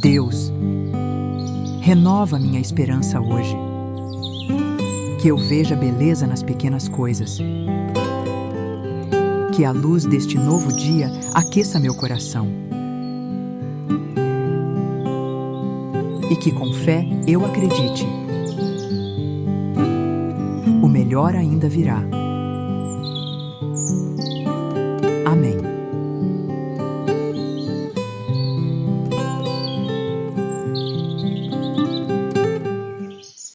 Deus, renova minha esperança hoje. Que eu veja beleza nas pequenas coisas. Que a luz deste novo dia aqueça meu coração. E que com fé eu acredite. O melhor ainda virá.